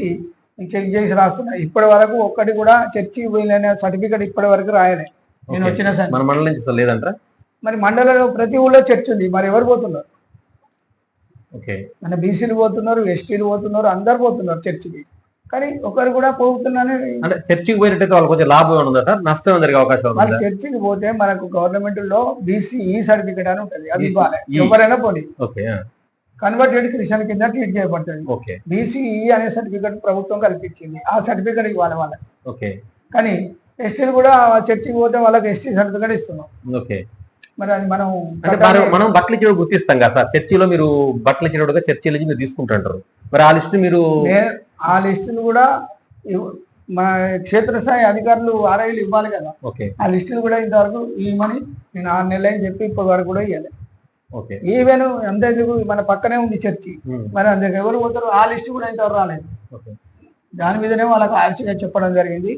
చెక్ చేసి రాస్తున్నారు. ఇప్పటి వరకు ఒక్కటి కూడా చర్చికి పోయిన సర్టిఫికేట్ ఇప్పటి వరకు రాయలే. నేను వచ్చిన మన మండలం నుంచి లేదంటారా? మరి మండలంలో ప్రతి ఊళ్ళో చర్చ్ ఉంది, మరి ఎవరు పోతున్నారు? మన బీసీలు పోతున్నారు, ఎస్టీలు పోతున్నారు, అందరు పోతున్నారు చర్చికి. కానీ ఒకరు కూడా పోతున్నారని అంటే చర్చికి పోయినట్టయితే వాళ్ళకి కొంచెం లాభం ఉందా సార్, నష్టం జరిగే అవకాశం ఉంది? వాళ్ళు చర్చికి పోతే మనకు గవర్నమెంట్ లో బీసీఈ సర్టిఫికేట్ అని ఉంటుంది, అది ఇవ్వాలి. ఎవరైనా పోనీ కన్వర్టెడ్ క్రిస్టియన్ కింద ట్రీట్ చేయబడుతుంది. బీసీఈ అనే సర్టిఫికేట్ ప్రభుత్వం కల్పించింది, ఆ సర్టిఫికేట్ ఇవ్వాలి వాళ్ళకి. కానీ ఎస్టీలు కూడా చర్చికి పోతే వాళ్ళకి ఎస్టీ సర్టిఫికేట్ ఇస్తున్నాం. మరి అది మనం బట్టలు ఇచ్చేవాడు గుర్తిస్తాం కదా సార్, చర్చిలో మీరు బట్టలు ఇచ్చేవాడుగా చర్చిలో మీరు తీసుకుంటుంటారు, మరి ఆ లిస్ట్ మీరు ఆ లిస్టును కూడా మా క్షేత్రస్థాయి అధికారులు ఆర్ఐలు ఇవ్వాలి కదా, ఓకే ఆ లిస్టులు కూడా ఇంతవరకు ఇవ్వమని నేను 6 నెలలు అని చెప్పి ఇప్పటి వరకు కూడా ఇవ్వాలి. ఓకే ఈవెన్ అంతేందుకు మన పక్కనే ఉంది చర్చి, మరి అందుకు ఎవరు పోతారు, ఆ లిస్టు కూడా ఇంతవరకు రాలేదు. ఓకే దాని మీదనే వాళ్ళకి ఆర్చిగా చెప్పడం జరిగింది.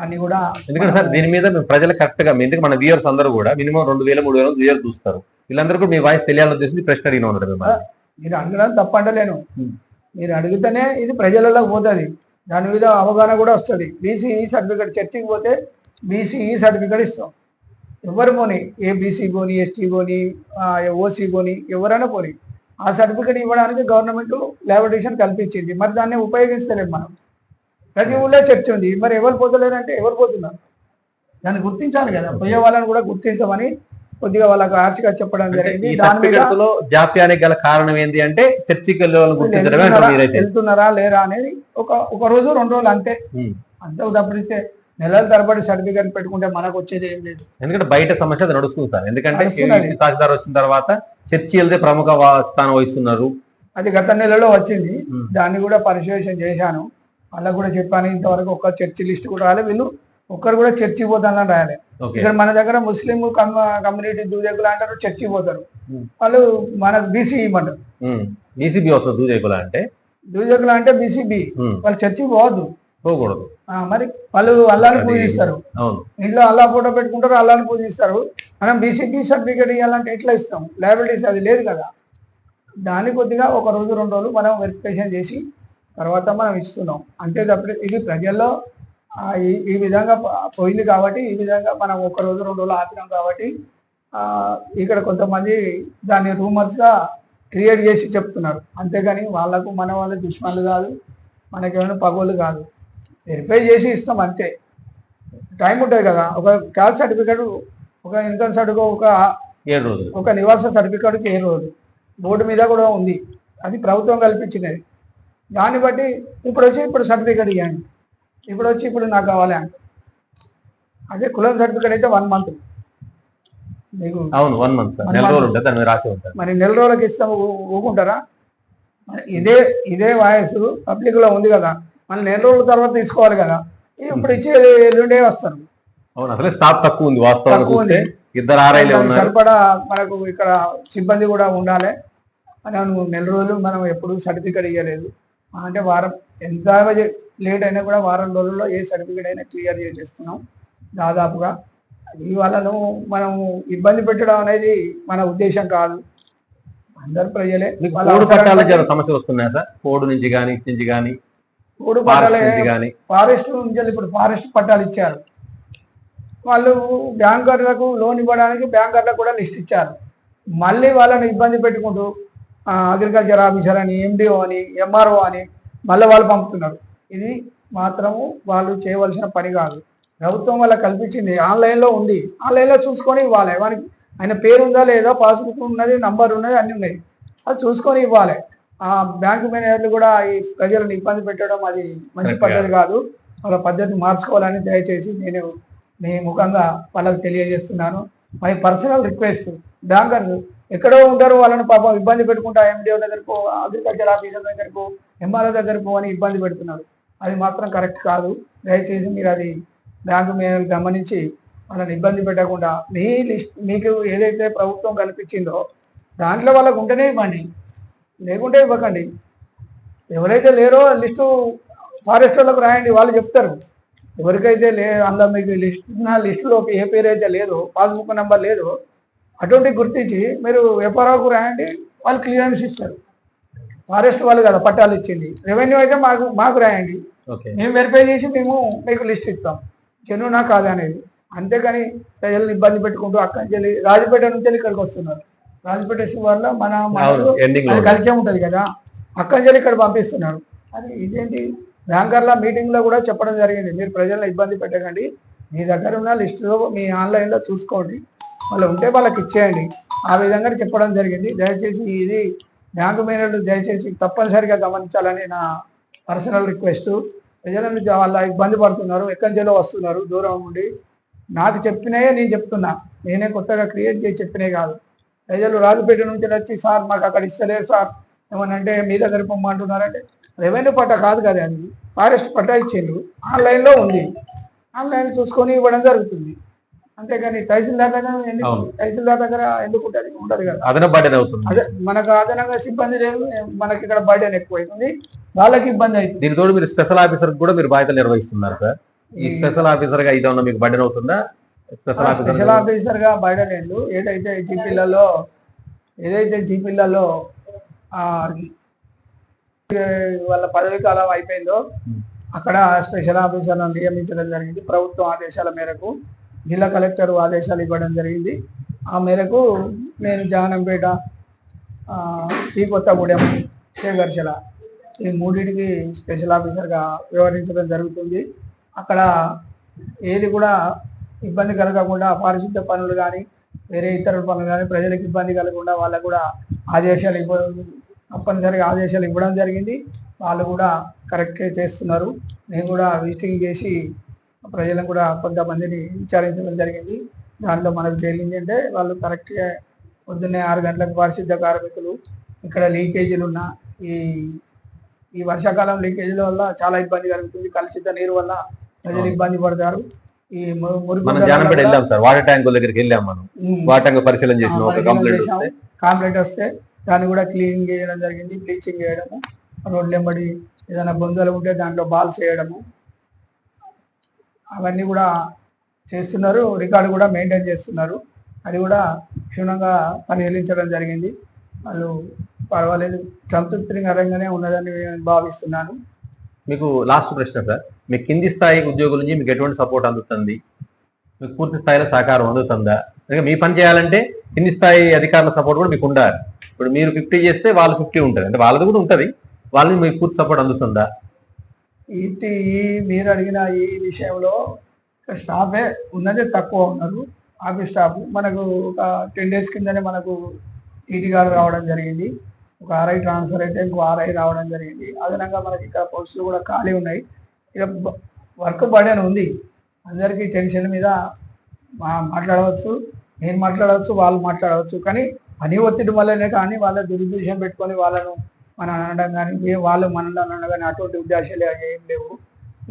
అని కూడా ఎందుకంటే సార్ దీని మీద మేము ప్రజలు కరెక్ట్ గా ఎందుకు మన వ్యూయర్స్ అందరూ కూడా మినిమం 2000-3000 వ్యూయర్స్ చూస్తారు, వీళ్ళందరూ కూడా మీ వాయిస్ తెలియాలని ఉద్దేశించి ప్రశ్న అడిగిన ఉన్నాడు మిమ్మల్ని. మీరు అడగడం తప్పంటలేను, మీరు అడిగితేనే ఇది ప్రజలలోకి పోతుంది, దాని మీద అవగాహన కూడా వస్తుంది. బీసీఈ సర్టిఫికేట్ చర్చికి పోతే బీసీఈ సర్టిఫికేట్ ఇస్తాం. ఎవరు పోని, ఏ బీసీ పోని, ఎస్టీ పోని, ఓసీ పోని, ఎవరైనా పోని, ఆ సర్టిఫికేట్ ఇవ్వడానికి గవర్నమెంట్ ల్యాబొరేషన్ కల్పించింది. మరి దాన్ని ఉపయోగిస్తలేము మనం. ప్రతి ఊళ్ళో చర్చ ఉంది, మరి ఎవరు పోతలేరంటే ఎవరు పోతున్నారు, దాన్ని గుర్తించాలి కదా. పోయే వాళ్ళని కూడా గుర్తించమని కొద్దిగా వాళ్ళకి ఆర్చిగా చెప్పడం జరిగింది. దాని మీద జాప్యానికి గల కారణం ఏంటి అంటే చర్చికి వెళ్తున్నారా లేరా అనేది ఒక రోజు 2 రోజులు అంతే. అంతే తప్పితే నెలల తరబడి సర్టిఫికేట్ పెట్టుకుంటే మనకు వచ్చేది ఏం లేదు. ఎందుకంటే బయట సమస్య నడుస్తుంది సార్, ఎందుకంటే తహసీల్దార్ వచ్చిన తర్వాత చర్చి వెళ్తే ప్రముఖ స్థానం వహిస్తున్నారు. అది గత నెలలో వచ్చింది, దాన్ని కూడా పరిశోధన చేశాను, వాళ్ళకు కూడా చెప్పాను. ఇంతవరకు ఒక చర్చి లిస్ట్ కూడా రాలేదు, వీళ్ళు ఒక్కరు కూడా చర్చి పోతానని రాయాలి. ఇక్కడ మన దగ్గర ముస్లిం కమ్యూనిటీ దూదేకులు అంటారు, చర్చి పోతారు, వాళ్ళు మనకు బీసీ ఇవ్వమంటారు. బీసీబీ వస్తుంది దూదేకుల అంటే, దూదేకుల అంటే బీసీబీ, వాళ్ళు చర్చి పోవద్దు, పోకూడదు. మరి వాళ్ళు అల్లాని పూజిస్తారు, ఇంట్లో అల్లా ఫోటో పెట్టుకుంటారు, అల్లాని పూజిస్తారు. మనం బీసీబీ సర్టిఫికేట్ ఇవ్వాలంటే ఎట్లా ఇస్తాం, లయబిలిటీస్ అది లేదు కదా. దాన్ని కొద్దిగా ఒక రోజు 2 రోజులు మనం వెరిఫికేషన్ చేసి తర్వాత మనం ఇస్తున్నాం. అంతే తప్ప ఇది ప్రజల్లో ఈ విధంగా పోయింది కాబట్టి, ఈ విధంగా మనం 1 రోజు 2 రోజులు ఆపినాం కాబట్టి ఇక్కడ కొంతమంది దాన్ని రూమర్స్గా క్రియేట్ చేసి చెప్తున్నారు. అంతేగాని వాళ్ళకు మన వాళ్ళ దుష్మన్లు కాదు, మనకేమైనా పగోళ్ళు కాదు, వెరిఫై చేసి ఇస్తాం అంతే. టైం ఉంటుంది కదా, ఒక క్యాస్ట్ సర్టిఫికేట్, ఒక ఇన్కమ్ సర్టిఫికేట్, ఒక 7 రోజులు, ఒక నివాస సర్టిఫికేట్కి 7 రోజులు బోర్డు మీద కూడా ఉంది, అది ప్రభుత్వం కల్పించినది. దాన్ని బట్టి ఇప్పుడు సర్టిఫికేట్ ఇవ్వండి, ఇప్పుడు నాకు కావాలి అంటే. అదే కులం సర్టిఫికేట్ అయితే 1 మంత్ మీకు, అవును 1 మంత్ రాసి ఉంటుంది. మరి నెల రోజులకి ఇస్తాం, ఊకుంటారా? ఇదే వాయిస్ పబ్లిక్లో ఉంది కదా, మళ్ళీ నెల రోజుల తర్వాత తీసుకోవాలి కదా. ఇప్పుడు ఇచ్చేది ఎల్లుండే వస్తారు. అవును, అసలు స్టాఫ్ తక్కువ ఉంది, తక్కువ ఉంది, 2 ఆర్ఐలే ఉన్నారు. సరిపడా మనకు ఇక్కడ సిబ్బంది కూడా ఉండాలి. మనం నెల రోజులు మనం ఎప్పుడు సర్టిఫికేట్ ఇవ్వలేదు అంటే, వారం ఎంత లేట్ అయినా కూడా వారం రోజుల్లో ఏ సర్టిఫికేట్ అయినా క్లియర్ చేసేస్తున్నాం దాదాపుగా. ఈ వాళ్ళను మనం ఇబ్బంది పెట్టడం అనేది మన ఉద్దేశం కాదు, అందరు ప్రజలే. సమస్య వస్తున్నాయా సార్, కోడ్ నుంచి కానీ ఇటు నుంచి కానీ? కోడ్ పట్టాలే, ఫారెస్ట్ నుంచి ఇప్పుడు ఫారెస్ట్ పట్టాలు ఇచ్చారు వాళ్ళు. బ్యాంకర్లకు లోన్ ఇవ్వడానికి బ్యాంకర్లకు కూడా లిస్ట్ ఇచ్చారు. మళ్ళీ వాళ్ళని ఇబ్బంది పెట్టుకుంటూ అగ్రికల్చర్ ఆఫీసర్ అని, ఎండిఓ అని, ఎంఆర్ఓ అని మళ్ళీ వాళ్ళు పంపుతున్నారు. ఇది మాత్రము వాళ్ళు చేయవలసిన పని కాదు. ప్రభుత్వం వాళ్ళకి కల్పించింది, ఆన్లైన్లో ఉంది, ఆన్లైన్లో చూసుకొని ఇవ్వాలి. వానికి ఆయన పేరు ఉందా లేదా, పాస్బుక్ ఉన్నది, నంబర్ ఉన్నది, అన్నీ ఉన్నాయి, అది చూసుకొని ఇవ్వాలి. ఆ బ్యాంకు మేనేజర్లు కూడా ఈ ప్రజలను ఇబ్బంది పెట్టడం అది మంచి పద్ధతి కాదు. వాళ్ళ పద్ధతి మార్చుకోవాలని దయచేసి నేను మీ ముఖంగా వాళ్ళకి తెలియజేస్తున్నాను. మై పర్సనల్ రిక్వెస్ట్, బ్యాంకర్స్ ఎక్కడో ఉంటారు, వాళ్ళని పాపం ఇబ్బంది పెట్టుకుంటా ఎండిఓ దగ్గరకు, అగ్రికల్చర్ ఆఫీసర్ దగ్గరకు, ఎంఆర్ఓ దగ్గరకు అని ఇబ్బంది పెడుతున్నారు. అది మాత్రం కరెక్ట్ కాదు. దయచేసి మీరు అది బ్యాంకు మేనేజర్లు గమనించి వాళ్ళని ఇబ్బంది పెట్టకుండా మీ లిస్ట్ మీకు ఏదైతే ప్రభుత్వం కల్పించిందో దాంట్లో వాళ్ళకు ఉంటేనే ఇవ్వండి, లేకుంటే ఇవ్వకండి. ఎవరైతే లేరో లిస్టు ఫారెస్ట్ వాళ్ళకు రాయండి, వాళ్ళు చెప్తారు. ఎవరికైతే అందులో మీకు లిస్టులో ఏ పేరు అయితే లేదో, పాస్బుక్ నెంబర్ లేదో అటువంటి గుర్తించి మీరు ఎఫ్ఆర్ఓకు రాయండి, వాళ్ళు క్లియరెన్స్ ఇస్తారు. ఫారెస్ట్ వాళ్ళు కదా పట్టాలు ఇచ్చింది, రెవెన్యూ అయితే మాకు రాయండి, మేము వెరిఫై చేసి మేము మీకు లిస్ట్ ఇస్తాం, చెన్నునా కాదా అనేది. అంతేకాని ప్రజలను ఇబ్బంది పెట్టుకుంటూ అక్కడి నుంచి రాజపేట నుంచి ఇక్కడికి వస్తున్నారు. రాజపేట శివార్లో మన కలిసే ఉంటుంది కదా, అక్కడి నుంచి ఇక్కడ పంపిస్తున్నారు. అది ఇదేంటి, బ్యాంకర్ల మీటింగ్లో కూడా చెప్పడం జరిగింది, మీరు ప్రజలను ఇబ్బంది పెట్టకండి, మీ దగ్గర ఉన్న లిస్టులో మీ ఆన్లైన్లో చూసుకోండి, వాళ్ళు ఉంటే వాళ్ళకి ఇచ్చేయండి, ఆ విధంగా చెప్పడం జరిగింది. దయచేసి ఇది బ్యాంకు మేనేజర్లు దయచేసి తప్పనిసరిగా గమనించాలని నా పర్సనల్ రిక్వెస్ట్. ప్రజలను వాళ్ళ ఇబ్బంది పడుతున్నారు, ఎక్కడి నుంచో వస్తున్నారు దూరం ఉండి. నాకు చెప్పినాయే నేను చెప్తున్నా, నేనే కొత్తగా క్రియేట్ చేసి చెప్పినాయి కాదు. ప్రజలు రాజపేట నుంచి వచ్చి సార్ మాకు అక్కడ ఇస్తలేరు సార్ ఏమనంటే మీ దగ్గర పొమ్మంటున్నారంటే రెవెన్యూ పట్ట కాదు కదా, అది ఫారెస్ట్ పట్టా ఇచ్చిండ్రు, ఆన్లైన్లో ఉంది, ఆన్లైన్ చూసుకొని ఇవ్వడం జరుగుతుంది. అంతేగాని తహసీల్దార్ దగ్గర తహసీల్దార్ దగ్గర ఎందుకు ఉంటుంది? ఉండదు కదా. అదనపు బర్డెన్ అవుతుంది. అదే మనకు అదనంగా సిబ్బంది లేదు, మనకి ఇక్కడ బర్డెన్ ఎక్కువ అవుతుంది, వాళ్ళకి ఇబ్బంది అవుతుంది. దీని తోడు మీరు స్పెషల్ ఆఫీసర్ కూడా మీరు బాధ్యతలు నిర్వహిస్తున్నారు సార్. ఈ స్పెషల్ ఆఫీసర్ గా ఇదేమన్నా మీకు బర్డెన్ అవుతుందా? స్పెషల్ ఆఫీసర్ గా బర్డెన్ లేదు. ఏదైతే జీపీలలో వాళ్ళ పదవి కాలం అయిపోయిందో అక్కడ స్పెషల్ ఆఫీసర్లను నియమించడం జరిగింది. ప్రభుత్వం ఆదేశాల మేరకు జిల్లా కలెక్టర్ ఆదేశాలు ఇవ్వడం జరిగింది. ఆ మేరకు నేను జానంపేట, టీ కొత్తగూడెం, శేగర్శల ఈ మూడింటికి స్పెషల్ ఆఫీసర్గా వ్యవహరించడం జరుగుతుంది. అక్కడ ఏది కూడా ఇబ్బంది కలగకుండా పారిశుద్ధ్య పనులు కానీ వేరే ఇతర పనులు కానీ ప్రజలకు ఇబ్బంది కలగకుండా వాళ్ళకు కూడా ఆదేశాలు తప్పనిసరిగా ఆదేశాలు ఇవ్వడం జరిగింది. వాళ్ళు కూడా కరెక్ట్గా చేస్తున్నారు. నేను కూడా విజిటింగ్ చేసి ప్రజలను కూడా కొంతమందిని విచారించడం జరిగింది. దాంట్లో మనకు తేలింది అంటే వాళ్ళు కరెక్ట్గా పొద్దున్నే 6 గంటలకు పారిశుద్ధ్య కార్మికులు ఇక్కడ లీకేజీలు ఉన్న ఈ వర్షాకాలం లీకేజీల వల్ల చాలా ఇబ్బంది కలుగుతుంది. కలుషిత నీరు వల్ల ప్రజలు ఇబ్బంది పడతారు. ఈ వాటర్ ట్యాంక్ దగ్గరికి వెళ్ళాం, మనం వాటర్ ట్యాంక్ పరిశీలన చేసాం. కంప్లైంట్ వస్తే దాన్ని కూడా క్లీనింగ్ చేయడం జరిగింది, బ్లీచింగ్ చేయడము, రోడ్లు వెంబడి ఏదైనా బొందలు ఉంటే దాంట్లో బాల్స్ వేయడము, అవన్నీ కూడా చేస్తున్నారు. రికార్డు కూడా మెయింటైన్ చేస్తున్నారు. అది కూడా క్షుణ్ణంగా పరిశీలించడం జరిగింది. వాళ్ళు పర్వాలేదు, సంతృప్తికరంగానే ఉన్నదని నేను భావిస్తున్నాను. మీకు లాస్ట్ ప్రశ్న సార్, మీ కింది స్థాయి ఉద్యోగుల నుంచి మీకు ఎటువంటి సపోర్ట్ అందుతుంది? మీకు పూర్తి స్థాయిలో సహకారం అందుతుందా? మీ పని చేయాలంటే కింది స్థాయి అధికారుల సపోర్ట్ కూడా మీకు ఉండాలి. ఇప్పుడు మీరు 50 చేస్తే వాళ్ళు 50 ఉంటుంది, అంటే వాళ్ళది కూడా ఉంటుంది. వాళ్ళని మీకు పూర్తి సపోర్ట్ అందుతుందా? మీరు అడిగిన ఈ విషయంలో స్టాఫే ఉన్నదే తక్కువ ఉన్నారు. ఆఫీస్ స్టాఫ్ మనకు ఒక 10 days కిందనే మనకు టీటీ గారు రావడం జరిగింది. ఒక RI ట్రాన్స్ఫర్ అయితే ఇంకో RI రావడం జరిగింది. అదనంగా మనకి ఇక్కడ పోస్టులు కూడా ఖాళీ ఉన్నాయి. ఇక వర్క్ బర్డెన్ ఉంది. అందరికీ టెన్షన్ మీద మాట్లాడవచ్చు, నేను మాట్లాడవచ్చు, వాళ్ళు మాట్లాడవచ్చు. కానీ పని ఒత్తిడి వల్లనే కానీ వాళ్ళ దురుద్దేశం పెట్టుకొని వాళ్ళను మనం అనడం కానీ వాళ్ళు మనల్ని అనడం కానీ అటువంటి ఉద్దేశాలు ఏం లేవు.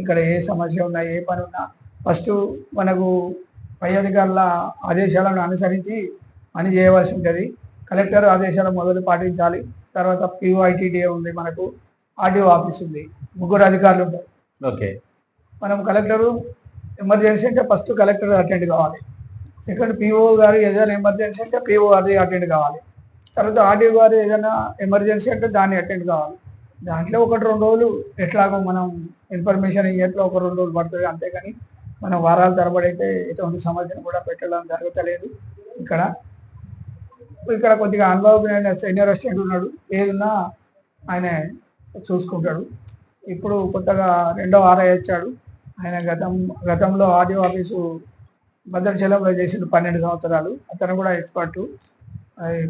ఇక్కడ ఏ సమస్య ఉన్నా ఏ పని ఉన్నా ఫస్ట్ మనకు పై అధికారుల ఆదేశాలను అనుసరించి పని చేయవలసి ఉంటుంది. కలెక్టర్ ఆదేశాలు మొదలు పాటించాలి. తర్వాత POITDA ఉంది, మనకు RDO ఆఫీస్ ఉంది, 3 అధికారులు ఉంటారు. ఓకే, మనం కలెక్టరు ఎమర్జెన్సీ అంటే ఫస్ట్ కలెక్టర్ అటెండ్ కావాలి. సెకండ్ PO గారు ఏదైనా ఎమర్జెన్సీ అంటే PO గారు అటెండ్ కావాలి. తర్వాత RDO గారు ఏదైనా ఎమర్జెన్సీ అంటే దాన్ని అటెండ్ కావాలి. దాంట్లో 1-2 రోజులు ఎట్లాగో మనం ఇన్ఫర్మేషన్ ఇయ్యట్లో 1-2 రోజులు పడుతుంది. అంతేగాని మనం వారాల తరబడి అయితే ఎటువంటి సమస్యను కూడా పెట్టడం జరగలేదు. ఇక్కడ కొద్దిగా అనుభవమైన సీనియర్ అసిస్టెంట్ ఉన్నాడు, ఏదన్నా ఆయన చూసుకుంటాడు. ఇప్పుడు కొత్తగా 2వ RI వచ్చాడు. ఆయన గతంలో RDO ఆఫీసు భద్రాచలంలో చేసిన 12 సంవత్సరాలు. అతను కూడా ఎక్స్పర్టు.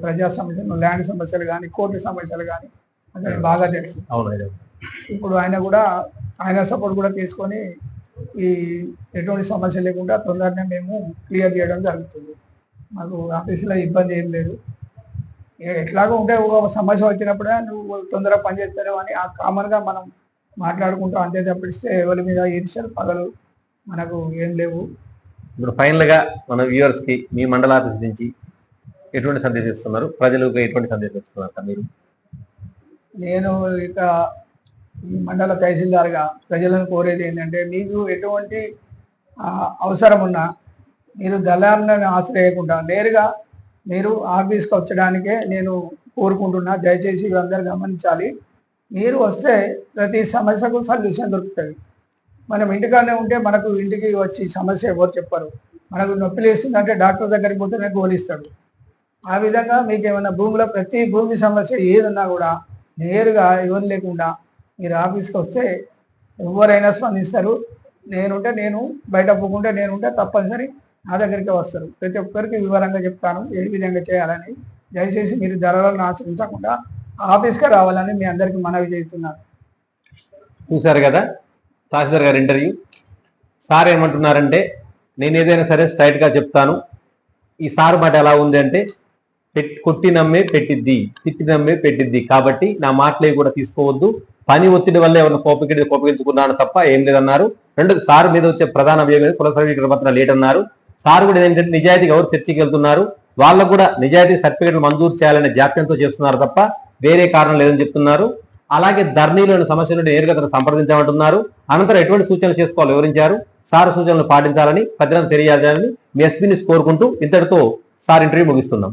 ప్రజా సమస్యలు, ల్యాండ్ సమస్యలు కానీ కోర్టు సమస్యలు కానీ అతనికి బాగా తెలుసు. ఇప్పుడు ఆయన సపోర్ట్ కూడా తీసుకొని ఎటువంటి సమస్య లేకుండా తొందరనే మేము క్లియర్ చేయడం జరుగుతుంది. మాకు ఆఫీసులో ఇబ్బంది ఏం లేదు. ఎట్లాగో ఉంటే ఒక సమస్య వచ్చినప్పుడే నువ్వు తొందరగా పనిచేస్తావు అని కామన్గా మనం మాట్లాడుకుంటాం. అంతే తప్పిస్తే ఎవరి మీద ఈర్ష్యలు పగలు మనకు ఏం లేవు. ఇప్పుడు ఫైనల్గా మన వ్యూవర్స్కి మీ మండల ఆఫీస్ నుంచి ఎటువంటి సందేశం ఇస్తున్నారు? ప్రజలకు ఎటువంటి సందేశం ఇస్తున్నారు మీరు? నేను ఇక ఈ మండల తహసీల్దార్గా ప్రజలను కోరేది ఏంటంటే, మీకు ఎటువంటి అవసరం ఉన్నా మీరు దళాలను ఆశ్రయకుండా నేరుగా మీరు ఆఫీస్కి వచ్చడానికే నేను కోరుకుంటున్నా. దయచేసి అందరూ గమనించాలి. మీరు వస్తే ప్రతి సమస్యకు సొల్యూషన్ దొరుకుతుంది. మనం ఇంటికానే ఉంటే మనకు ఇంటికి వచ్చి సమస్య ఎవరు చెప్పరు. మనకు నొప్పి లేస్తుందంటే డాక్టర్ దగ్గరికి పోతేనే గోలిస్తాడు. ఆ విధంగా మీకు ఏమైనా భూమిలో ప్రతి భూమి సమస్య ఏదున్నా కూడా నేరుగా ఎవరు లేకుండా మీరు ఆఫీస్కి వస్తే ఎవరైనా స్పందిస్తారు. నేనుంటే నేను బయట పోకుంటే నేనుంటే తప్పనిసరి నా దగ్గరికి వస్తారు. ప్రతి ఒక్కరికి వివరంగా చెప్తాను ఏ విధంగా చేయాలని. దయచేసి మీరు ధరలను ఆశ్రయించకుండా ఆఫీస్కి రావాలని మీ అందరికీ మనవి చేస్తున్నాను. చూశారు కదా తహసీల్దార్ గారి ఇంటర్వ్యూ. సార్ ఏమంటున్నారంటే, నేను ఏదైనా సరే స్ట్రైట్గా చెప్తాను. ఈ సార్ మాట ఎలా ఉంది అంటే, కొట్టి నమ్మే పెట్టిద్ది, తిట్టి నమ్మే పెట్టిద్ది, కాబట్టి నా మాటలే కూడా తీసుకోవద్దు, పని ఒత్తిడి వల్ల ఎవరిని కోపగించుకున్నాను తప్ప ఏం లేదన్నారు. రెండు, సార్ మీద వచ్చే ప్రధాన అభియోగం కుల ధృవీకరణ పత్రం లేట్ అన్నారు. సార్ కూడా ఏంటంటే నిజాయితీగా ఎవరు చర్చకి వెళ్తున్నారు, వాళ్ళకు కూడా నిజాయితీ సర్టిఫికేట్లు మంజూరు చేయాలనే జాప్యంతో చేస్తున్నారు తప్ప వేరే కారణం లేదని చెప్తున్నారు. అలాగే ధర్నీలోని సమస్య నుండి నేరుగా తను సంప్రదించామంటున్నారు. అనంతరం ఎటువంటి సూచనలు చేసుకోవాలో వివరించారు. సార్ సూచనలు పాటించాలని ప్రజలను తెలియజేయాలని మీ ఎస్పీని కోరుకుంటూ ఇంతటితో సార్ ఇంటర్వ్యూ ముగిస్తున్నాం.